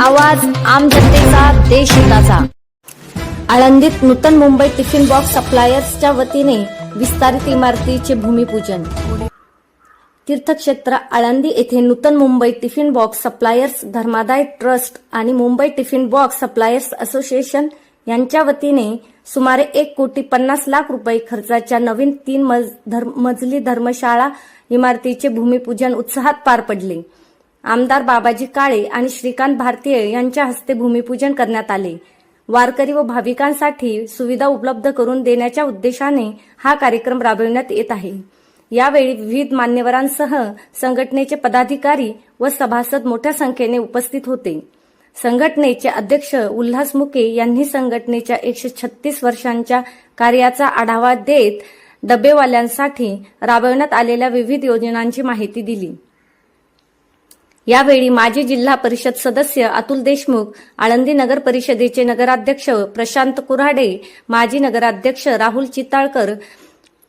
आवाज आम जनतेचा, देशहिताचा। आळंदीत नूतन मुंबई टिफिन बॉक्स सप्लायर्सच्या वतीने विस्तारित इमारतीचे भूमिपूजन। तीर्थक्षेत्र आळंदी येथे नूतन मुंबई टिफिन बॉक्स सप्लायर्स धर्मादाय ट्रस्ट आणि Mumbai tiffin box suppliers association यांच्या वतीने सुमारे 1,50,00,000 रुपये खर्चाच्या नवीन 3 मजली धर्मशाळा इमारतीचे भूमिपूजन उत्साहात पार पडले। आमदार बाबाजी काळे आणि श्रीकांत भारतीय यांच्या हस्ते भूमिपूजन करण्यात आले। वारकरी व भाविकांसाठी सुविधा उपलब्ध करून देण्याच्या उद्देशाने हा कार्यक्रम राबविण्यात येत आहे। यावेळी विविध मान्यवरांसह संघटनेचे पदाधिकारी व सभासद मोठ्या संख्येने उपस्थित होते। संघटनेचे अध्यक्ष उल्हास मुके यांनी संघटनेच्या 136 वर्षांच्या कार्याचा आढावा देत डबेवाल्यांसाठी राबविण्यात आलेल्या विविध योजनांची माहिती दिली। यावेळी माजी जिल्हा परिषद सदस्य अतुल देशमुख, आळंदी नगर परिषदेचे नगराध्यक्ष प्रशांत कुऱ्हाडे, माजी नगराध्यक्ष राहुल चिताळकर,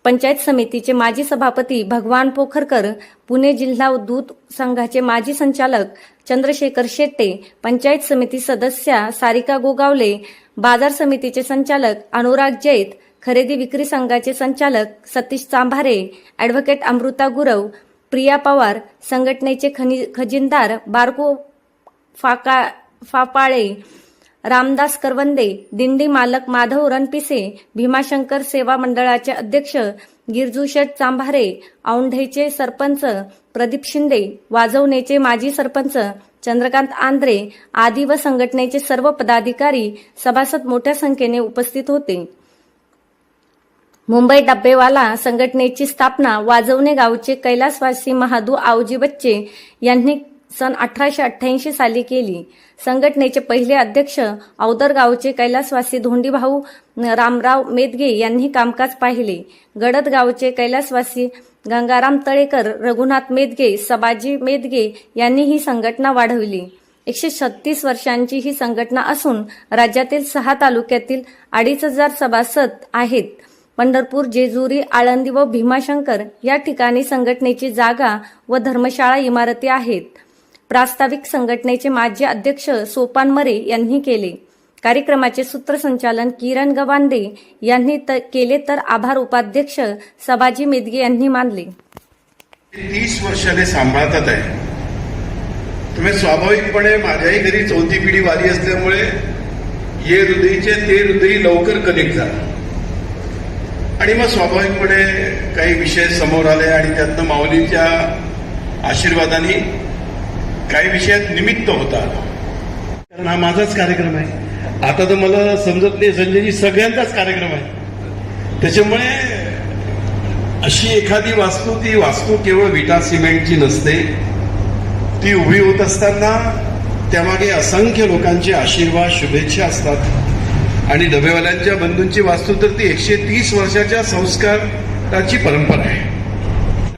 पंचायत समितीचे माजी सभापती भगवान पोखरकर, पुणे जिल्हा दूध संघाचे माजी संचालक चंद्रशेखर शेट्टे, पंचायत समिती सदस्या सारिका गोगावले, बाजार समितीचे संचालक अनुराग जैत, खरेदी विक्री संघाचे संचालक सतीश चांभारे, ॲडव्होकेट अमृता गुरव, प्रिया पवार, संघटनेचे खजिनदार बारको फापाळे, रामदास करवंदे, दिंडी मालक माधव रणपिसे, भीमाशंकर सेवा मंडळाचे अध्यक्ष गिरजूशेठ चांभारे, औंढेचे सरपंच प्रदीप शिंदे, वाजवणेचे माजी सरपंच चंद्रकांत आंद्रे आदी व संघटनेचे सर्व पदाधिकारी सभासद मोठ्या संख्येने उपस्थित होते। मुंबई डब्बेवाला संघटनेची स्थापना वाजवणे गावचे कैलासवासी महादू आवजी बच्चे यांनी सन 1888 साली केली। संघटनेचे पहिले अध्यक्ष औदर गावचे कैलासवासी धोंडीभाऊ रामराव मेदगे यांनी कामकाज पाहिले। गडद गावचे कैलासवासी गंगाराम तळेकर, रघुनाथ मेदगे, सबाजी मेदगे यांनी ही संघटना वाढविली। 136 वर्षांची ही संघटना असून राज्यातील 6 तालुक्यातील 2,500 सभासद आहेत। पंढरपूर, जेजुरी, आळंदी व भीमाशंकर या ठिकाणी संघटनेची जागा व धर्मशाळा इमारती आहेत। प्रास्ताविक संघटनेचे माजी अध्यक्ष सोपान मरे यांनी केले। कार्यक्रमाचे सूत्रसंचालन किरण गवांडे यांनी केले तर आभार उपाध्यक्ष सबाजी मेदगे यांनी मानले। 30 वर्षाने सांभाळतात आहे। तुम्ही स्वाभाविकपणे माझ्याही घरी 4थी पिढी वारी असल्यामुळे ये हृदयचे ते हृदय लवकर कनेक्ट झालं आणि मग स्वाभाविकपणे काही विषय समोर आले आणि त्यातनं माऊलीच्या आशीर्वादाने काही विषयात निमित्त होता। कारण हा माझाच कार्यक्रम आहे। आता तर मला समजत नाही संजयजी, सगळ्यांचाच कार्यक्रम आहे। त्याच्यामुळे अशी एखादी वास्तू, ती वास्तू केवळ विटा सिमेंटची नसते। ती उभी होत असताना त्यामागे असंख्य लोकांचे आशीर्वाद, शुभेच्छा असतात। आणि डबेवाल्यांच्या बंधूंची वास्तू तर ती 130 वर्षाच्या संस्काराची परंपरा आहे।